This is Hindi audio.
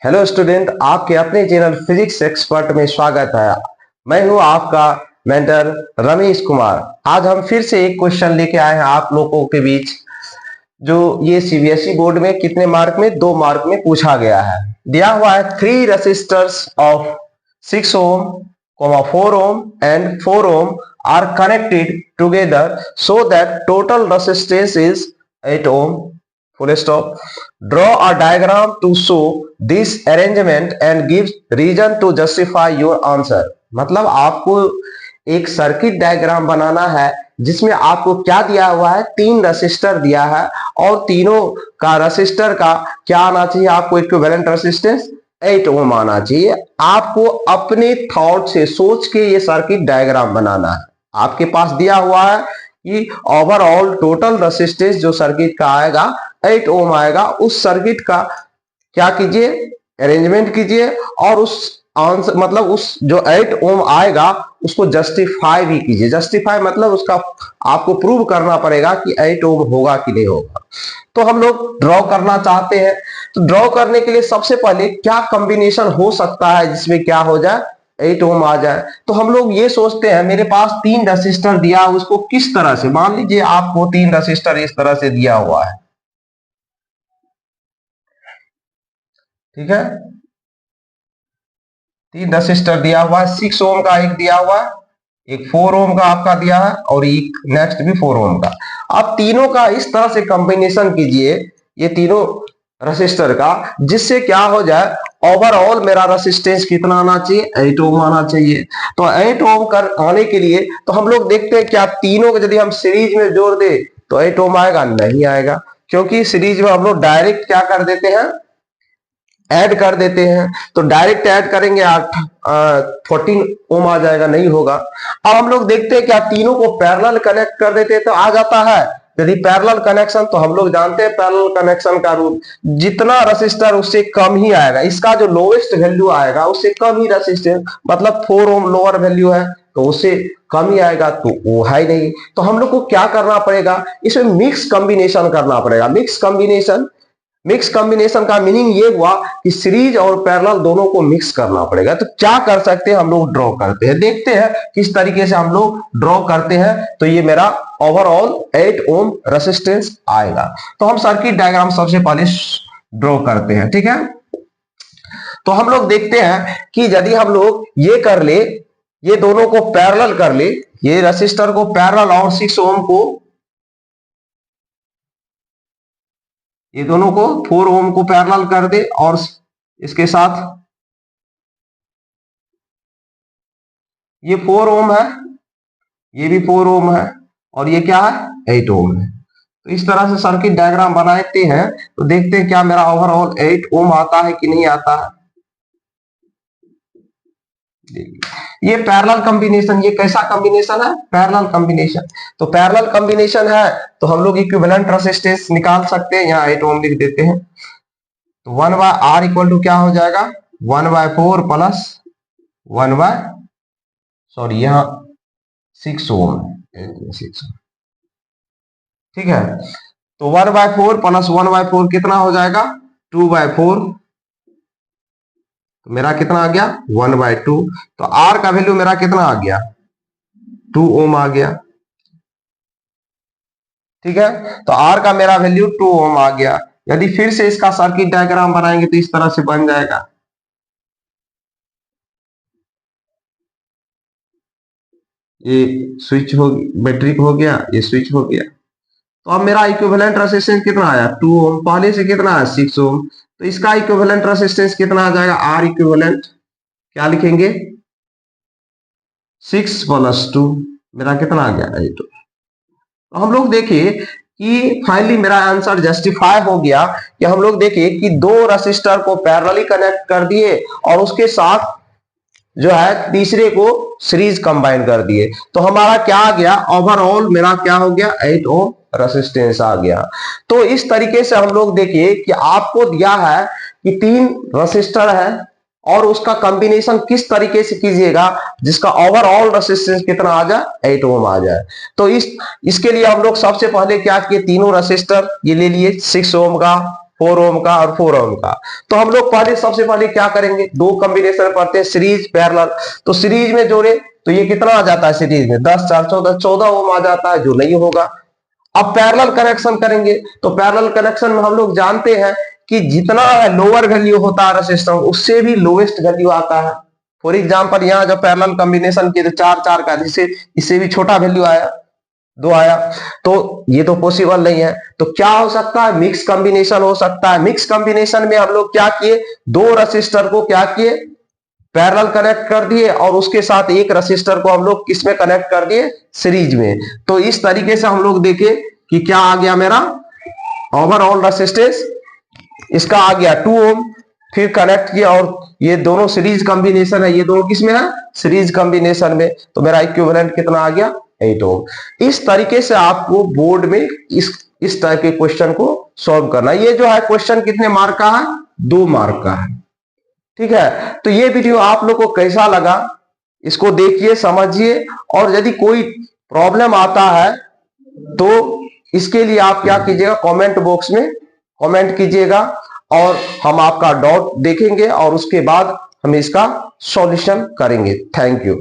हेलो स्टूडेंट, आपके अपने चैनल फिजिक्स एक्सपर्ट में स्वागत है। मैं हूं आपका मेंटर रमेश कुमार। आज हम फिर से एक क्वेश्चन लेके आए हैं आप लोगों के बीच, जो ये सीबीएसई बोर्ड में कितने मार्क में 2 मार्क में पूछा गया है। दिया हुआ है 3 resistors of 6 ohm, 4 ohm and 4 ohm are connected together so that total resistance is 8 ohm. Full stop. Draw a diagram to show this arrangement and give reason to justify your answer. मतलब आपको एक सर्किट डायग्राम बनाना है जिसमें आपको क्या दिया हुआ है, 3 रेसिस्टर दिया है और तीनों का रेसिस्टर का क्या आना चाहिए, आपको इक्विवेलेंट रेसिस्टेंस 8 ओम आना चाहिए। आपको अपने थॉट से सोच के ये सर्किट डायग्राम बनाना है। आपके पास दिया हुआ है कि ओवरऑल टोटल रेसिस्टेंस जो सर्किट का आएगा 8 ओम आएगा। उस सर्किट का क्या कीजिए, अरेंजमेंट कीजिए और उस आंसर मतलब उस जो 8 ओम आएगा उसको जस्टिफाई भी कीजिए। जस्टिफाई मतलब उसका आपको प्रूव करना पड़ेगा कि 8 ओम होगा कि नहीं होगा। तो हम लोग ड्रॉ करना चाहते हैं, तो ड्रॉ करने के लिए सबसे पहले क्या कॉम्बिनेशन हो सकता है जिसमें क्या हो जाए, 8 ओम आ जाए। तो हम लोग ये सोचते हैं मेरे पास 3 रेसिस्टर दिया, उसको किस तरह से, मान लीजिए आपको 3 रेसिस्टर इस तरह से दिया हुआ है, ठीक है। 3 रेसिस्टर दिया हुआ है, 6 ओम का एक दिया हुआ है, एक 4 ओम का आपका दिया है और एक नेक्स्ट भी 4 ओम का। अब तीनों का इस तरह से कॉम्बिनेशन कीजिए, ये तीनों रेसिस्टर का, जिससे क्या हो जाए, ओवरऑल मेरा रेसिस्टेंस कितना आना चाहिए, 8 ओम आना चाहिए। तो 8 ओम कर आने के लिए तो हम लोग देखते हैं क्या तीनों को यदि हम सीरीज में जोड़ दे तो 8 ओम आएगा, नहीं आएगा, क्योंकि सीरीज में हम लोग डायरेक्ट क्या कर देते हैं, ऐड कर देते हैं। तो डायरेक्ट ऐड करेंगे 14 ओम आ जाएगा, नहीं होगा। अब हम लोग देखते हैं क्या तीनों को पैरेलल कनेक्ट कर देते हैं तो आ जाता है। यदि पैरेलल कनेक्शन, तो हम लोग जानते हैं पैरेलल कनेक्शन का रूल, जितना रेसिस्टर उससे कम ही आएगा, इसका जो लोएस्ट वैल्यू आएगा उससे कम ही रेसिस्टेंस, मतलब 4 ओम लोअर वैल्यू है तो उससे कम ही आएगा, तो वो है ही नहीं। तो हम लोग को क्या करना पड़ेगा, इसमें मिक्स कॉम्बिनेशन करना पड़ेगा। मिक्स कॉम्बिनेशन का मीनिंग ये हुआ कि सीरीज और पैरेलल दोनों को मिक्स करना पड़ेगा। तो क्या कर सकते हैं, हम लोग ड्रॉ करते हैं, देखते हैं किस तरीके से हम लोग ड्रॉ करते हैं। तो ये मेरा ओवरऑल 8 ओम रेसिस्टेंस आएगा। तो हम सर्किट डायग्राम सबसे पहले ड्रॉ करते हैं, ठीक है। तो हम लोग देखते हैं कि यदि हम लोग ये कर ले, ये दोनों को पैरेलल कर ले, ये रेसिस्टर को पैरेलल और 6 ओम को, ये दोनों को 4 ओम को पैरेलल कर दे और इसके साथ ये 4 ओम है, ये भी 4 ओम है और ये क्या है, 8 ओम है। तो इस तरह से सर्किट डायग्राम बनाते हैं तो देखते हैं क्या मेरा ओवरऑल 8 ओम आता है कि नहीं आता है। ये पैरेलल कॉम्बिनेशन, ये कैसा कॉम्बिनेशन है, पैरेलल कॉम्बिनेशन। तो पैरेलल कॉम्बिनेशन है तो हम लोग इक्विवेलेंट रेजिस्टेंस निकाल सकते हैं, यहाँ 8 ओम लिख देते हैं। तो 1/R इक्वल टू क्या हो जाएगा, 1/4 प्लस यहाँ 6 ओम है, 6, ठीक है। तो 1/4 प्लस 1/4 कितना हो जाएगा, 2/4। तो मेरा कितना आ गया, 1/2। तो R का वैल्यू मेरा कितना आ गया, 2 ओम आ गया, ठीक है। तो R का मेरा वैल्यू 2 ओम आ गया। यदि फिर से इसका सर्किट डायग्राम बनाएंगे तो इस तरह से बन जाएगा, ये स्विच हो, बैटरी हो गया, ये स्विच हो गया। तो अब मेरा इक्विवेलेंट रेजिस्टेंस कितना आया, 2 ओम, पहले से कितना है 6 ओम। तो इसका इक्विवेलेंट रेजिस्टेंस कितना आ जाएगा, R इक्विवेलेंट क्या लिखेंगे, 6 + 2, मेरा कितना आ गया, 8। तो हम लोग देखिए कि फाइनली मेरा आंसर जस्टिफाई हो गया कि हम लोग देखिए कि 2 रेसिस्टर को पैरेलली कनेक्ट कर दिए और उसके साथ जो है तीसरे को सीरीज कंबाइन कर दिए। तो हमारा क्या आ गया, ओवरऑल मेरा क्या हो गया, 8 ओम रेसिस्टेंस आ गया। तो इस तरीके से हम लोग देखिए कि आपको दिया है कि 3 रेसिस्टर है और उसका कॉम्बिनेशन किस तरीके से कीजिएगा जिसका ओवरऑल रेसिस्टेंस कितना आ जाए, 8 ओम आ जाए। तो इसके लिए हम लोग सबसे पहले क्या किए, तीनों रेसिस्टर ये ले लिए 6 ओम का 4 ओम का और 4 ओम का। तो हम लोग सबसे पहले क्या करेंगे, दो कॉम्बिनेशन पढ़ते हैं, सीरीज पैरेलल। तो सीरीज में जोड़े तो ये कितना आ जाता है सीरीज में, 10 4 14, 14 ओम आ जाता है, जो नहीं होगा। अब पैरेलल कनेक्शन करेंगे तो पैरेलल कनेक्शन में हम लोग जानते हैं कि जितना लोअर वैल्यू होता है रेजिस्टेंस, उससे भी लोएस्ट वैल्यू आता है। फॉर एग्जांपल यहाँ जब पैरेलल कॉम्बिनेशन किए तो 4 4 का, जिससे इससे भी छोटा वैल्यू आया, 2 आया, तो ये तो पॉसिबल नहीं है। तो क्या हो सकता है, मिक्स कॉम्बिनेशन हो सकता है। मिक्स कॉम्बिनेशन में हम लोग क्या किए, दो रेसिस्टर को क्या किए, पैरेलल कनेक्ट कर दिए, और उसके साथ एक रेसिस्टर को हम लोग किसमें कनेक्ट कर दिए, सीरीज में। तो इस तरीके से हम लोग देखे कि क्या आ गया मेरा ओवरऑल रेसिस्टेंस, इसका आ गया 2 ओम, फिर कनेक्ट किया, और ये दोनों सीरीज कॉम्बिनेशन है, ये दोनों किसमें है, सीरीज कॉम्बिनेशन में, तो मेरा इक्विवेलेंट कितना आ गया, 8 ओम। इस तरीके से आपको बोर्ड में इस टाइप के क्वेश्चन को सॉल्व करना। ये जो है क्वेश्चन कितने मार्क का है, 2 मार्क का है। ठीक है, तो ये वीडियो आप लोग को कैसा लगा, इसको देखिए, समझिए, और यदि कोई प्रॉब्लम आता है तो इसके लिए आप क्या कीजिएगा, कमेंट बॉक्स में कमेंट कीजिएगा, और हम आपका डाउट देखेंगे और उसके बाद हम इसका सॉल्यूशन करेंगे। Thank you.